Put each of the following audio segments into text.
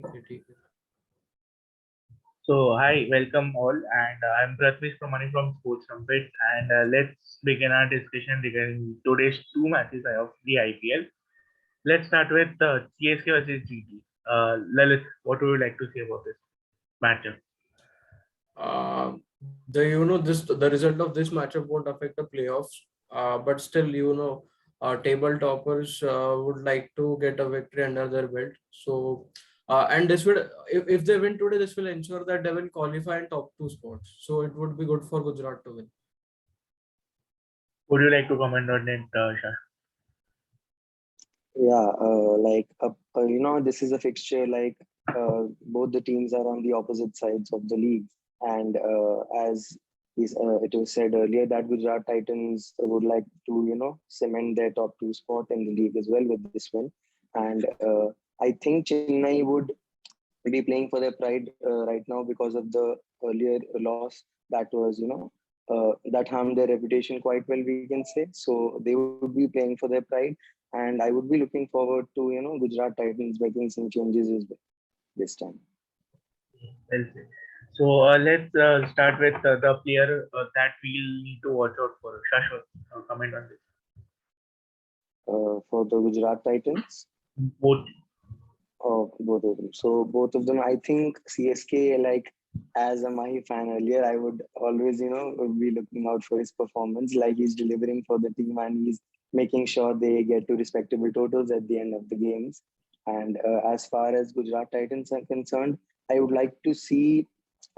ठीक है. So, hi, welcome all, and I'm Pratmesh Pramani from Sports Trumpet, and let's begin our discussion regarding today's two matches of the IPL. Let's start with CSK versus GT. Lalit, what would you like to say about this matchup? Uh, the result of this matchup won't affect the playoffs, but still, table toppers would like to get a victory under their belt. So, and this would, if they win today, this will ensure that they will qualify in top two spots. So it would be good for Gujarat to win. Would you like to comment on it, Shah? Yeah, this is a fixture both the teams are on the opposite sides of the league, and it was said earlier that Gujarat Titans would like to cement their top two spot in the league as well with this win, and I think Chennai would be playing for their pride right now because of the earlier loss that was that harmed their reputation quite well, we can say. So they would be playing for their pride, and I would be looking forward to Gujarat Titans making some changes as well this time. Well said. So, let's start with the player that we'll need to watch out for. Shashwat, comment on this. For the Gujarat Titans, Both. both of them. So both of them, I think CSK, like as a Mahi fan earlier, I would always be looking out for his performance. Like he's delivering for the team and he's making sure they get to respectable totals at the end of the games. And as far as Gujarat Titans are concerned, I would like to see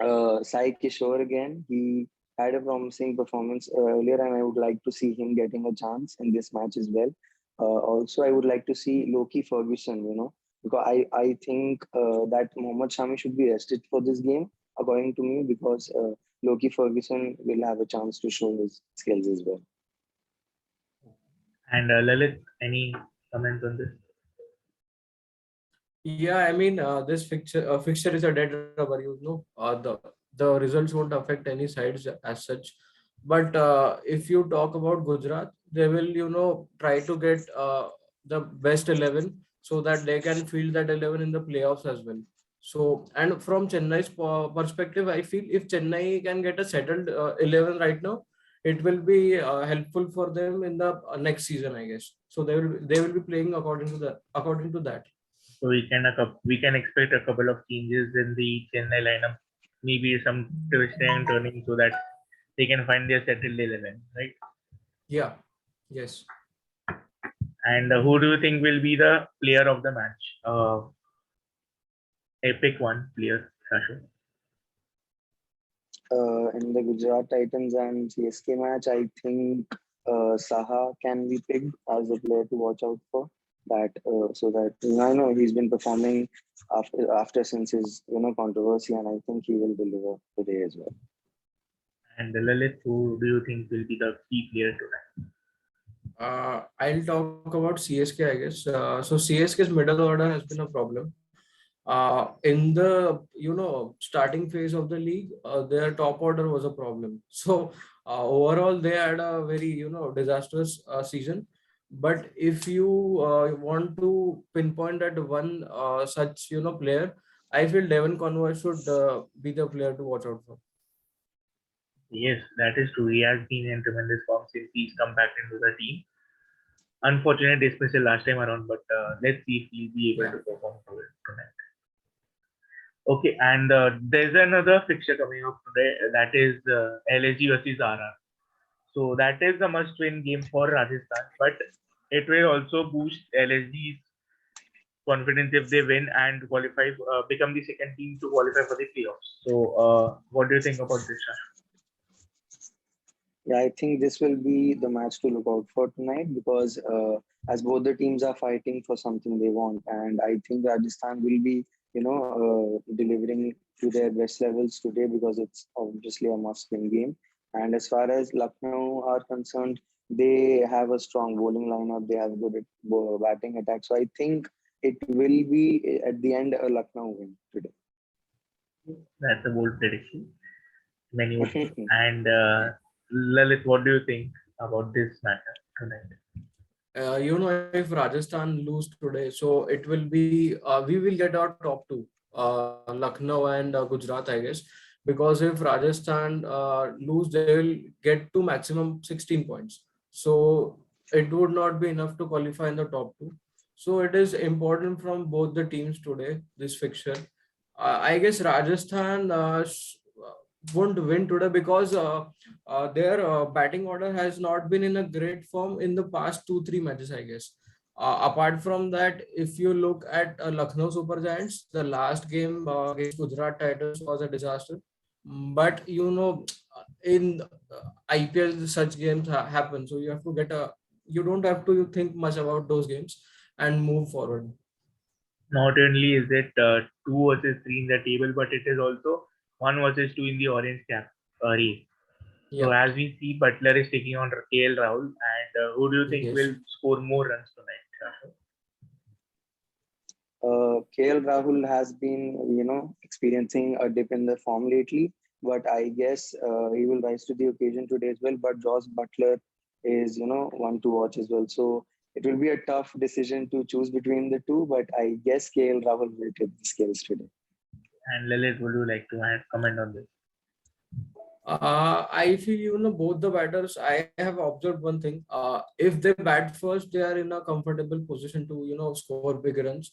Sai Kishore again. He had a promising performance earlier, and I would like to see him getting a chance in this match as well. Also, I would like to see Loki Ferguson, because I think that Mohammad Shami should be rested for this game, according to me, because Loki Ferguson will have a chance to show his skills as well. And Lalit, any comments on this? Yeah, I mean, this fixture is a dead rubber. The results won't affect any sides as such. But if you talk about Gujarat, they will try to get the best 11 so that they can field that 11 in the playoffs as well. So, and from Chennai's perspective, I feel if Chennai can get a settled 11 right now, it will be helpful for them in the next season, I guess. So they will be playing according to that. So we can expect a couple of changes in the Chennai lineup, maybe some twisting and turning so that they can find their settled 11, right? Yeah. Yes. And who do you think will be the player of the match? Epic one player, Shashu. In the Gujarat Titans and CSK match, I think Saha can be picked as a player to watch out for. That so that I know he's been performing after since his controversy, and I think he will deliver today as well. And Lalit, who do you think will be the key player tonight? I'll talk about CSK, I guess. So CSK's middle order has been a problem. In the starting phase of the league, their top order was a problem. So overall, they had a very disastrous season. But if you want to pinpoint that one such player, I feel Devon Conway should be the player to watch out for. Yes, that is true. He has been in tremendous form since he's come back into the team. Unfortunate dismissal last time around, but let's see if he'll be able to perform tonight. Okay, and there's another fixture coming up today that is LSG versus RR. So that is a must-win game for Rajasthan, but it will also boost LSG's confidence if they win and qualify, become the second team to qualify for the playoffs. So, what do you think about this, Shah? Yeah, I think this will be the match to look out for tonight because as both the teams are fighting for something they want, and I think Rajasthan will be, delivering to their best levels today because it's obviously a must-win game. And as far as Lucknow are concerned, they have a strong bowling lineup. They have good batting attack. So I think it will be at the end a Lucknow win today. That's a bold prediction. Many would say. And Lalit, what do you think about this matter tonight? if Rajasthan lose today, so it will be we will get our top two, Lucknow and Gujarat, I guess, because if Rajasthan lose, they will get to maximum 16 points. So it would not be enough to qualify in the top two. So it is important from both the teams today, this fixture. I guess Rajasthan won't win today because their batting order has not been in a great form in the past 2-3 matches, I guess. Apart from that, if you look at Lucknow Super Giants, the last game against Gujarat Titans was a disaster. But in IPL, such games happen, so you have to you don't have to think much about those games and move forward. Not only is it 2 versus 3 in the table, but it is also 1 versus 2 in the orange cap race. So Yeah. as we see, Butler is taking on KL Rahul, and who do you think Yes. will score more runs tonight? Shashank? KL Rahul has been, experiencing a dip in the form lately, but I guess he will rise to the occasion today as well. But Josh Butler is, one to watch as well. So it will be a tough decision to choose between the two, but I guess KL Rahul will tip the scales today. And Lilith, would you like to comment on this? I feel both the batters. I have observed one thing. If they bat first, they are in a comfortable position to score big runs.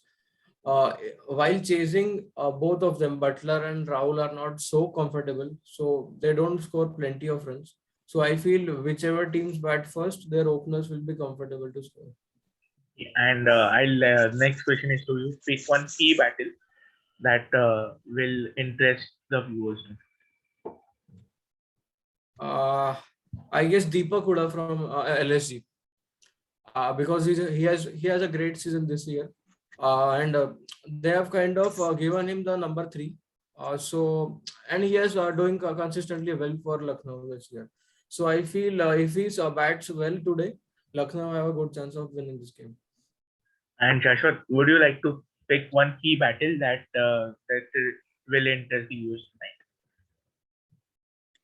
While chasing, both of them, Butler and Rahul, are not so comfortable, so they don't score plenty of runs. So I feel whichever teams bat first, their openers will be comfortable to score. And I'll next question is to you. Pick one key battle that will interest the viewers. Uh, I guess Deepak Huda from LSG, because he has a great season this year, and they have kind of given him the number three. And he is doing consistently well for Lucknow this year. So I feel if he bats well today, Lucknow have a good chance of winning this game. And Shashwat, would you like to pick one key battle that will interest the viewers tonight?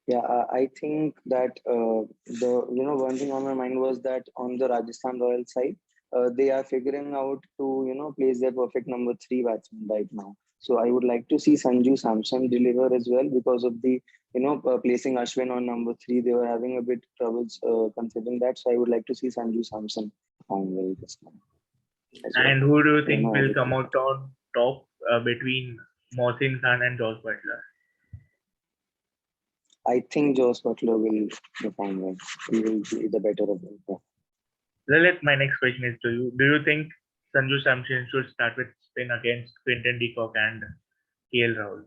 Yeah, I think that one thing on my mind was that on the Rajasthan Royals side, they are figuring out to place their perfect number three batsman right now. So I would like to see Sanju Samson deliver as well because of the placing Ashwin on number three. They were having a bit troubles considering that. So I would like to see Sanju Samson perform well this time as well. And who do you You think know, as will a come key. out on top between Mohsin Khan and Josh Butler? I think Josh Butler will perform well. He will be the better of them. Yeah. Lilith, my next question is to you. Do you think Sanju Samson should start with spin against Quinton de Kock and KL Rahul?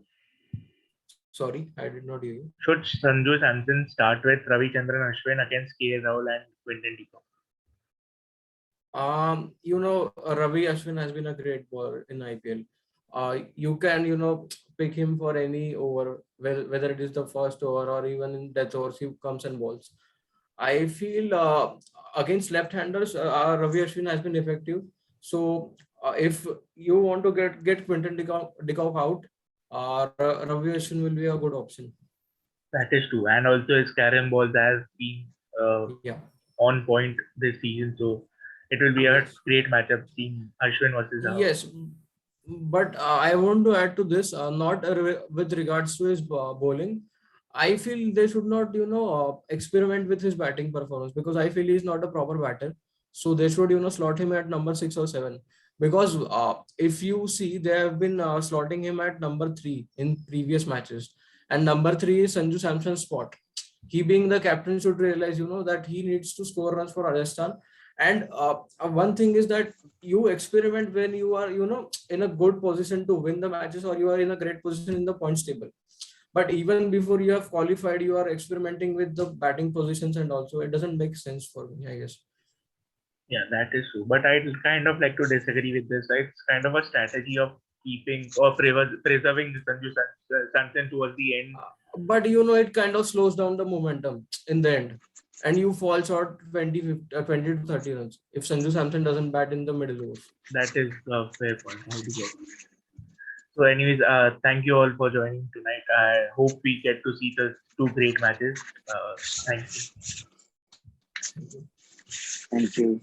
Sorry, I did not hear you. Should Sanju Samson start with Ravichandran Ashwin against KL Rahul and Quinton de Kock? Ravi Ashwin has been a great bowler in IPL. You can, pick him for any over, whether it is the first over or even in death overs, he comes and bowls. I feel against left-handers, Ravi Ashwin has been effective. So if you want to get Quinton de Kock out, Ravi Ashwin will be a good option. That is true. And also his carrom balls has been uh, Yeah. on point this season. So it will be a Yes. great matchup seeing Ashwin versus Rahul. Yes, but I want to add to this, not with regards to his bowling. I feel they should not, experiment with his batting performance because I feel he's not a proper batter. So they should, slot him at number 6 or 7. Because if you see, they have been slotting him at number 3 in previous matches, and number 3 is Sanju Samson's spot. He being the captain should realize, that he needs to score runs for Rajasthan. And one thing is that you experiment when you are in a good position to win the matches, or you are in a great position in the points table. But even before you have qualified, you are experimenting with the batting positions, and also it doesn't make sense for me, I guess. Yeah, that is true. But I'd kind of like to disagree with this. It's kind of a strategy of keeping or preserving the Samson towards the end. But it kind of slows down the momentum in the end, and you fall short 20 to 30 runs if Sanju Samson doesn't bat in the middle overs. That is a fair point. I do get. So, anyways, thank you all for joining tonight. I hope we get to see the two great matches. Thank you. Thank you. Thank you.